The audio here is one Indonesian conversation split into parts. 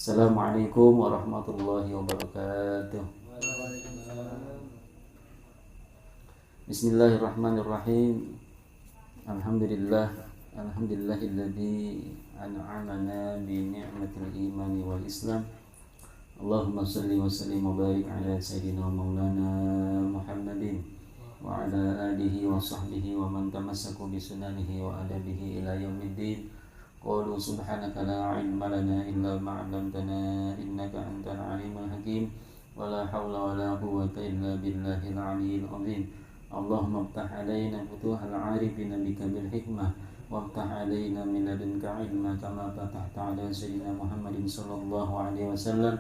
Assalamualaikum warahmatullahi wabarakatuh. Bismillahirrahmanirrahim. Alhamdulillahilladzi an'amana bi ni'matil imani wal islam. Allahumma shalli wa sallim wa barik ala sayyidina maulana Muhammadin wa ala alihi wa sahbihi wa man tamassaku bi sunanihi wa adabihi ila yaumiddin. Qalu subhanaka la ilma lana illa ma 'allamtana innaka antal alimul hakim. Wala haula wala quwwata illa billahil aliyyil azim. Allahumma iftah 'alaina futuhal 'arifina bika bil hikmah waftah 'alaina min ladunka 'ilma kama fatahta 'ala sayyidina Muhammadin sallallahu alaihi wasallam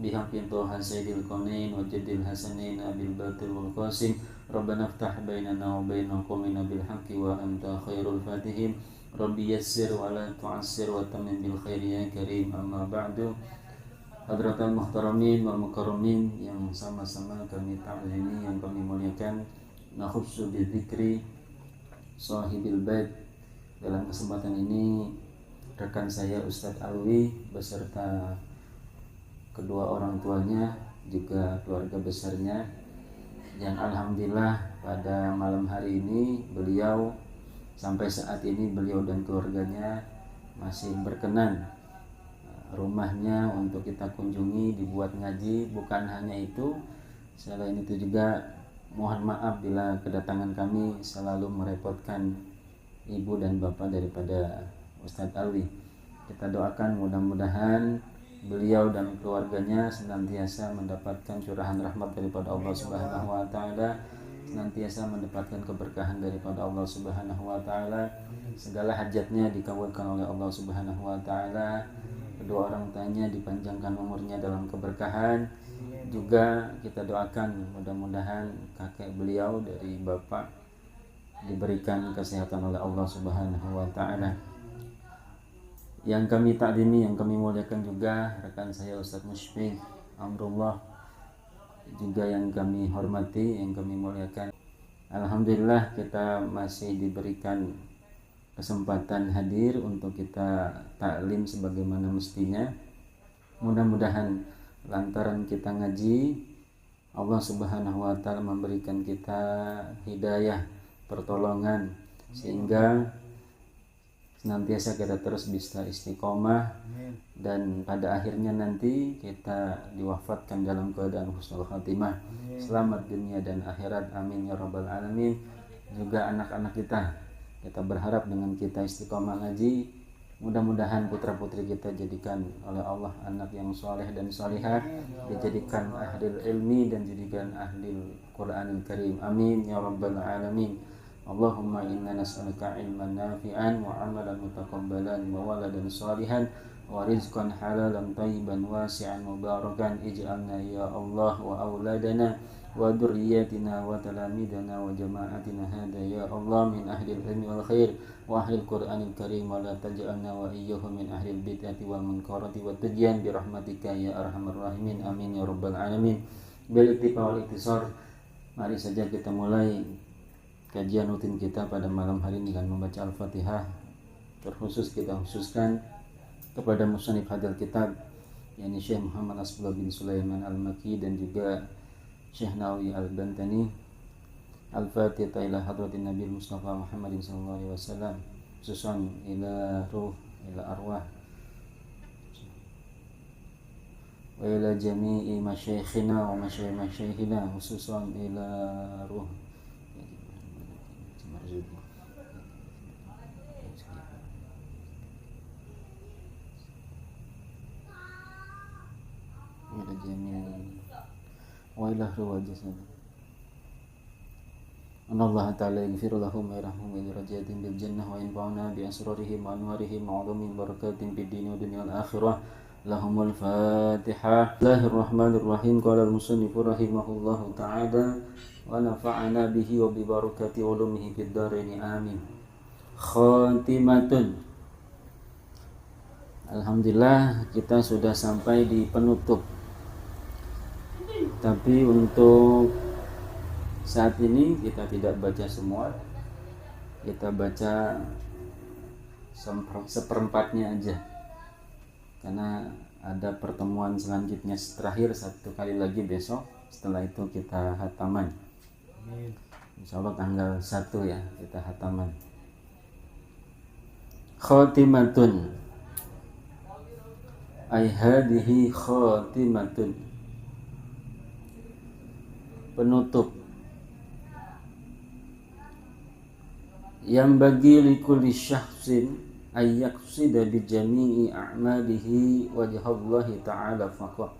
bihaqqi Thaha sayyidil qaunain wa jaddil hasanain abil batil wal qasim. Rabbana iftah bainana wa baina qaumina bil haqqi wa anta khairul fatihin. Rabbi yassir wa la tu'assir wa tamim bil khairi ya karim. Amma ba'du. Hadratal muhtaramin wal mukarramin yang sama-sama kami ta'zimi, yang kami muliakan, nakhussu bi dzikri sahibil bait. Dalam kesempatan ini rekan saya Ustadz Alwi beserta kedua orang tuanya juga keluarga besarnya yang alhamdulillah pada malam hari ini sampai saat ini beliau dan keluarganya masih berkenan rumahnya untuk kita kunjungi, dibuat ngaji. Bukan hanya itu, selain itu juga mohon maaf bila kedatangan kami selalu merepotkan ibu dan bapak daripada Ustadz Alwi. Kita doakan mudah-mudahan beliau dan keluarganya senantiasa mendapatkan curahan rahmat daripada Allah Subhanahu wa taala, senantiasa mendapatkan keberkahan daripada Allah Subhanahu wa taala, segala hajatnya dikabulkan oleh Allah Subhanahu wa taala, kedua orang tuanya dipanjangkan umurnya dalam keberkahan. Juga kita doakan mudah-mudahan kakek beliau dari bapak diberikan kesehatan oleh Allah Subhanahu wa taala. Yang kami takdimi, yang kami muliakan juga rekan saya Ustadz Musyfiq Amrullah, juga yang kami hormati, yang kami muliakan. Alhamdulillah kita masih diberikan kesempatan hadir untuk kita taklim sebagaimana mestinya. Mudah-mudahan lantaran kita ngaji, Allah Subhanahu wa taala memberikan kita hidayah, pertolongan, sehingga senantiasa kita terus bisa istiqomah dan pada akhirnya nanti kita diwafatkan dalam keadaan husnul khatimah, selamat dunia dan akhirat, amin ya rabbal alamin. Juga anak-anak kita berharap dengan kita istiqomah ngaji, mudah-mudahan putra-putri kita jadikan oleh Allah anak yang soleh dan solihah, dijadikan ahlil ilmi dan jadikan ahlil Qur'anil Karim, amin ya rabbal alamin. Allahumma inna nas'aluka ilman nafi'an wa amalan mutaqabbalan wa waladan salihan wa rizqan halalan tayyiban wasi'an mubarakan. Ij'alna ya Allah wa auladana wa dzurriyyatina wa talamidana wa jama'atina hada ya Allah min ahlil ilmi wal khair wa ahlil Qur'anil Karim, wa la taj'alna wa iyyahum min ahlil bid'ati wal munkarati wa tujyan bi rahmatika ya arhamar rahimin, amin ya rabbal alamin. Bil iktifa wal iktisar, mari saja kita mulai kajian rutin kita pada malam hari ini dengan membaca Al-Fatihah. Terkhusus kita khususkan kepada musannif hadal kitab, yakni Syekh Muhammad Asbullah bin Sulaiman Al-Maki dan juga Syekh Nawawi Al-Bantani. Al-Fatihah ila hadratin Nabi Mustafa Muhammadin sallallahu alaihi wasallam, khususan ila ruh, ila arwah wa ila jami'i masyayikhina wa masyayikhina, khususan ila ruh ila jami'i wa ila ruh jasad. Allah Ta'ala yaghfiru lahum wa yarhamhum wa yurjaihim bil jannah wa yanfa'una bi asrarihim wa anwarihim wa 'udhumihim barakatin fid dunya wa dunya al akhirah. Lahumul Fatihah. Bismillahirrahmanirrahim. Qala al-musannif rahimahullahu ta'ala wa nafa'ana bihi wa bi barakati ulumihi fid dharain, amin. Khatimatun. Alhamdulillah kita sudah sampai di penutup. Tapi untuk saat ini kita tidak baca semua, kita baca seperempatnya aja, karena ada pertemuan selanjutnya terakhir satu kali lagi besok. Setelah itu kita hataman. Insya Allah tanggal 1 ya kita hataman. Khatimatun ay hadhihi khatimatun, penutup. Yang bagi likulli syakhsin ay yaqsida bi jami'i a'malihi wajhallahi ta'ala faqat.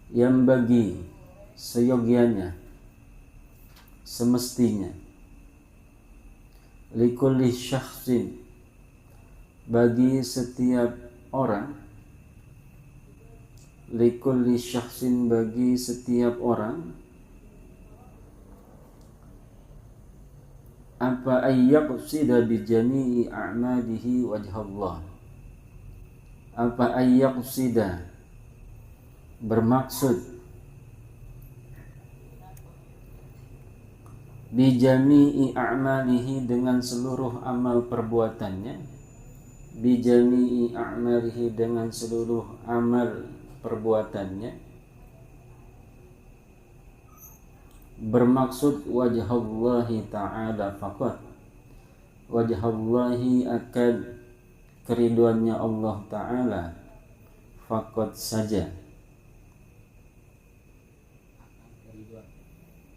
Yang bagi seyogianya, semestinya, likulli syakhsin, bagi setiap orang, likulli syakhsin, bagi setiap orang, apa ayyaqsida bi jami'i a'malihi wajhallah, apa ayyaqsida, bermaksud, bi jami'i a'malihi, dengan seluruh amal perbuatannya, bi jami'i a'malihi, dengan seluruh amal perbuatannya, bermaksud wajhallahi ta'ala faqat, wajhallahi akan keriduannya Allah Ta'ala faqat saja.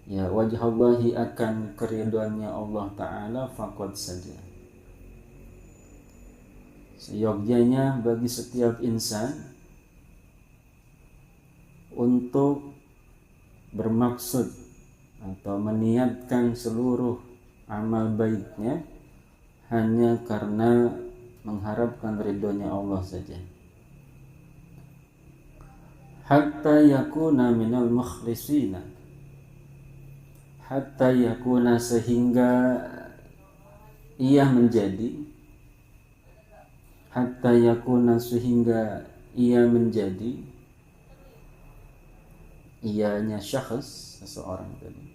Ya, wajhallahi akan keriduannya Allah Ta'ala faqat saja. Seyogyanya bagi setiap insan untuk bermaksud atau meniatkan seluruh amal baiknya hanya karena mengharapkan ridhonya Allah saja. Hatta yakuna minal mukhlisina, hatta yakuna, sehingga ia menjadi, hatta yakuna, sehingga ia menjadi, ianya syakhs, seseorang tadi,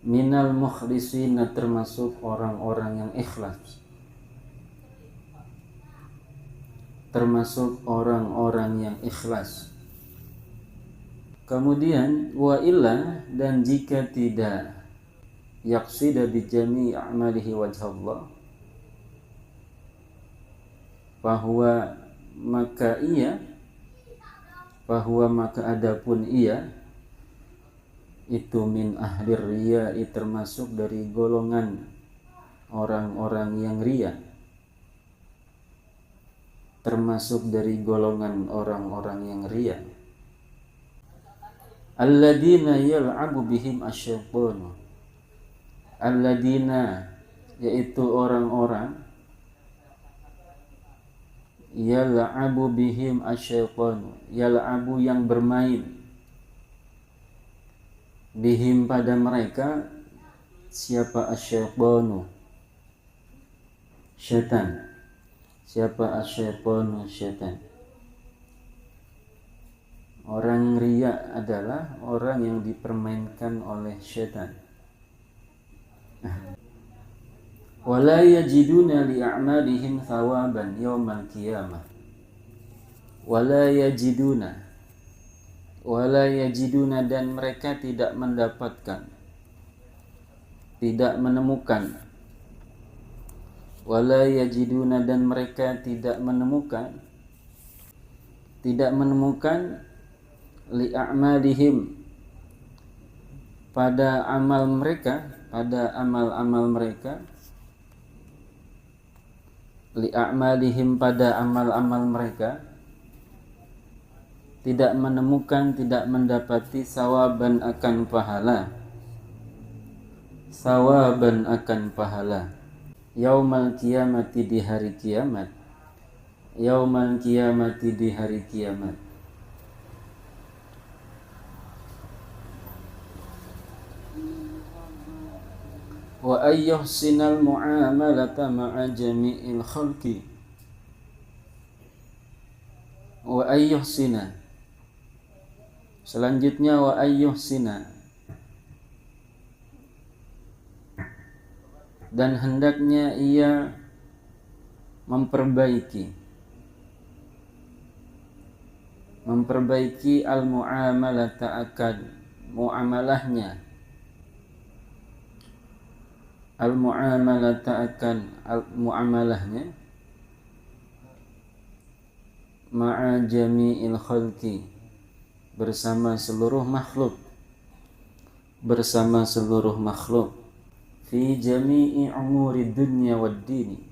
minal mukhlisina, termasuk orang-orang yang ikhlas, termasuk orang-orang yang ikhlas. Kemudian wa illa, dan jika tidak, yaqsida bi jami' a'malihi wajhallah, bahwa maka ia, bahwa maka adapun ia itu min ahlir riya, termasuk dari golongan orang-orang yang riya, termasuk dari golongan orang-orang yang riya. Alladzina yal'abu bihim asyaitanu, alladzina, yaitu orang-orang, yal'abu bihim asyaitanu, yal'abu, yang bermain, bihim, pada mereka, siapa asyaitanu, syaitan, siapa asyaitanu, syaitan. Orang riya adalah orang yang dipermainkan oleh syaitan. Wala yajiduna li'a'malihim thawaban yawmal qiyamah. Wala yajiduna, wala yajiduna, dan mereka tidak mendapatkan, tidak menemukan, wala yajiduna, dan mereka tidak menemukan, tidak menemukan, li'a'malihim, pada amal mereka, pada amal-amal mereka, li'a'malihim, pada amal-amal mereka, tidak menemukan, tidak mendapati sawaban, akan pahala, sawaban, akan pahala, yaumal qiyamati, di hari kiamat, yaumal qiyamati, di hari kiamat. Wa ayyuhsinal mu'amalata ma'a jami'il khalqi, wa ayyuhsina, selanjutnya wa ayyuhsina, dan hendaknya ia memperbaiki, memperbaiki al-muamalata akan muamalahnya, al-muamalata akan muamalahnya, ma'a jami'il khalqi, bersama seluruh makhluk, fi jami'i umuri dunya wad dini,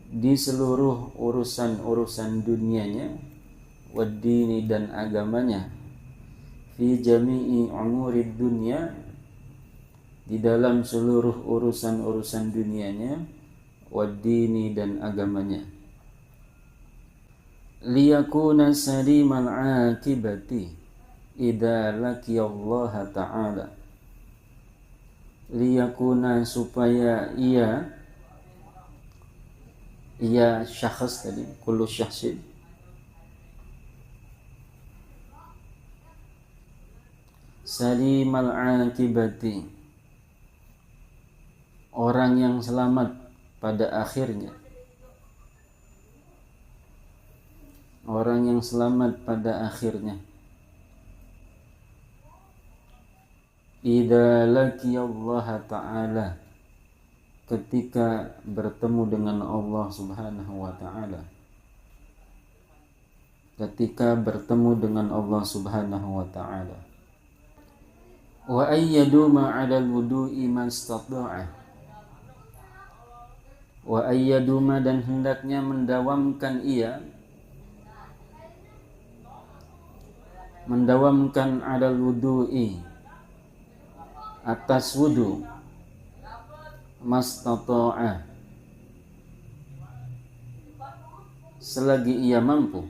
di seluruh urusan-urusan dunianya, wad dini dan agamanya, fi jami'i umuri dunya, di dalam seluruh urusan-urusan dunianya, wad dini dan agamanya, liyakuna salimal akibati idza laqiyallaha ta'ala, liyakuna supaya ia syakhs tadi, kullu syakhsin, salimal akibati, orang yang selamat pada akhirnya, orang yang selamat pada akhirnya, idza laqiyallaha ta'ala, ketika bertemu dengan Allah Subhanahu wa ta'ala, ketika bertemu dengan Allah Subhanahu wa ta'ala, wa ayyadu ma'ala al-wudu'i mastata'a, wa ayyadu ma, dan hendaknya mendawamkan alal wudu'i, atas wudu, mastata'a, selagi ia mampu,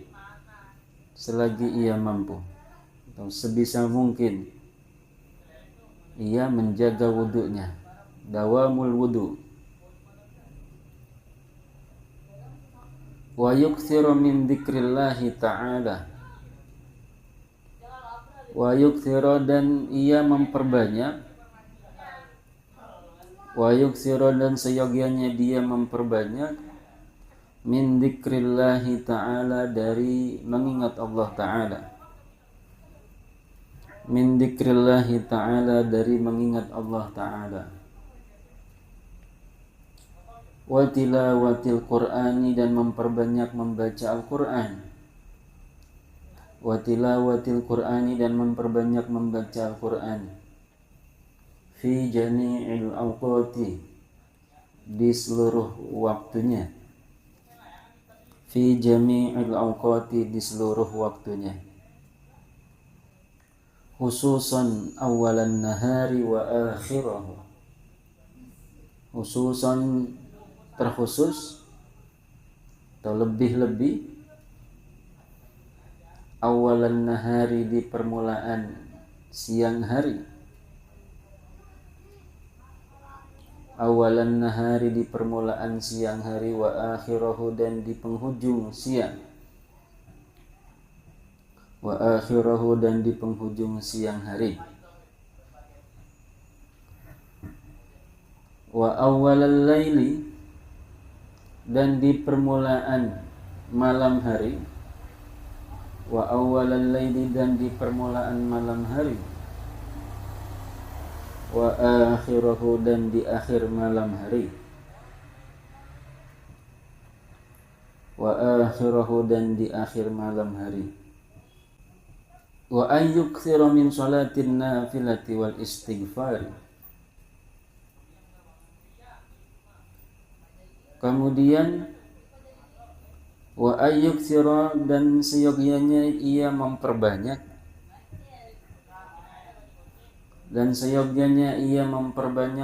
atau sebisa mungkin ia menjaga wudunya, dawamul wudu, wa yukthiru min dzikrillahi ta'ala, wa yukthiru, dan ia memperbanyak, wa yukthiru, dan seyogianya dia memperbanyak, min dzikrillahi ta'ala, dari mengingat Allah ta'ala, min dzikrillahi ta'ala, dari mengingat Allah ta'ala, wa tilawatil qur'ani, dan memperbanyak membaca Al-Qur'an, wa tilawatil qur'ani, dan memperbanyak membaca Al-Qur'an, fi jami'il awqati, di seluruh waktunya, fi jami'il awqati, di seluruh waktunya, khususan awalan nahari wa akhirahu, khususan terkhusus atau lebih-lebih, awalan nahari, di permulaan siang hari, awalan nahari, di permulaan siang hari, wa akhirahu, dan di penghujung siang, wa akhirahu, dan di penghujung siang hari, wa awwalal laili, dan di permulaan malam hari, wa awwalal laili, dan di permulaan malam hari, wa akhirahu, dan di akhir malam hari, wa akhirahu, dan di akhir malam hari, wa ayyukthira min salatin nafilati wal istighfar, kemudian wa ayyukthira, dan seyogianya ia memperbanyak,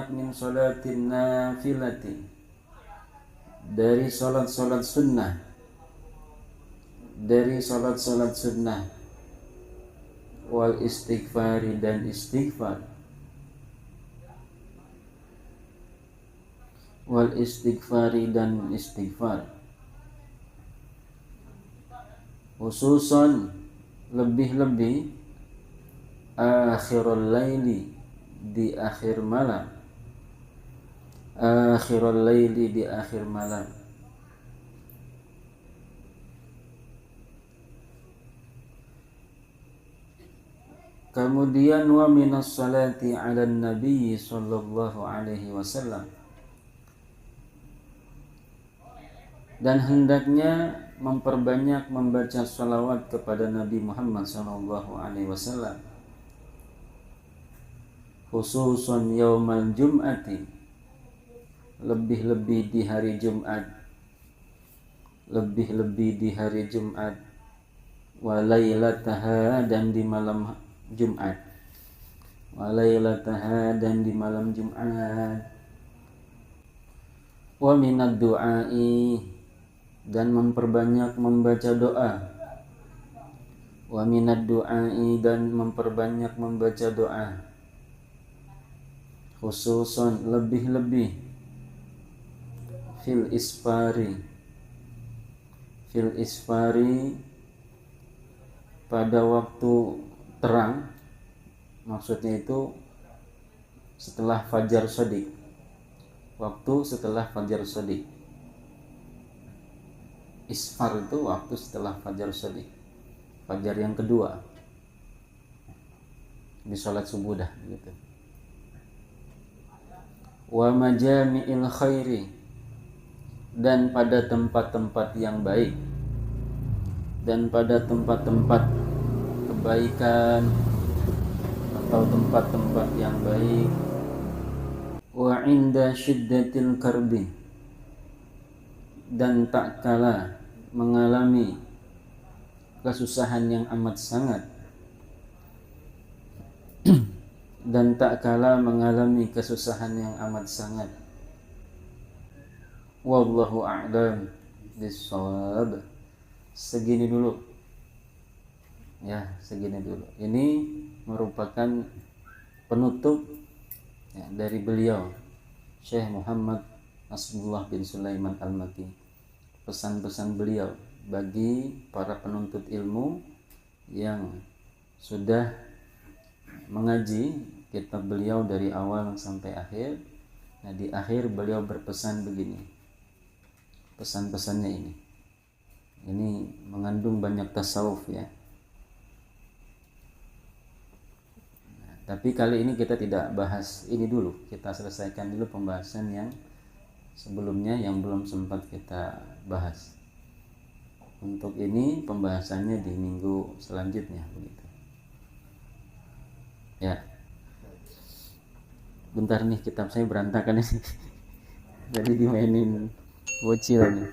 min sholatin nafilati, dari salat-salat sunnah, wal istighfari, dan istighfar, wal istighfari, dan istighfar, khususan lebih-lebih, akhirul laili, di akhir malam, akhirul laili, di akhir malam, Kemudian wa minas salati 'alan nabiy sallallahu alaihi wasallam, dan hendaknya memperbanyak membaca salawat kepada Nabi Muhammad sallallahu alaihi wasallam, khususan yaumal jum'ati, lebih-lebih di hari Jumat, lebih-lebih di hari Jumat, wa lailataha, dan di malam Jumat, wa lailataha, dan di malam Jumat, wa minad du'ai, dan memperbanyak membaca doa, wa minad du'ai, dan memperbanyak membaca doa, khususan lebih-lebih fil isfari, pada waktu terang, maksudnya itu setelah fajar shadiq, waktu setelah fajar shadiq. Isfar itu waktu setelah fajar shadiq, fajar yang kedua di sholat subuh dah gitu. Wa majami'il khairi, dan pada tempat-tempat yang baik, dan pada tempat-tempat kebaikan atau tempat-tempat yang baik. Wa inda syiddatil karbi, dan tak kala mengalami kesusahan yang amat sangat, dan tak kala mengalami kesusahan yang amat sangat. Wallahu a'lam bishawab. Segini dulu ya, segini dulu. Ini merupakan penutup ya, dari beliau Syekh Muhammad Nasrullah bin Sulaiman Al-Makki, pesan-pesan beliau bagi para penuntut ilmu yang sudah mengaji kitab beliau dari awal sampai akhir. Nah, di akhir beliau berpesan begini, pesan-pesannya ini mengandung banyak tasawuf ya. Nah, tapi kali ini kita tidak bahas ini dulu, kita selesaikan dulu pembahasan yang sebelumnya yang belum sempat kita bahas. Untuk ini pembahasannya di minggu selanjutnya begitu. Ya. Bentar nih, kitab saya berantakan ini. Jadi dimainin bocil nih.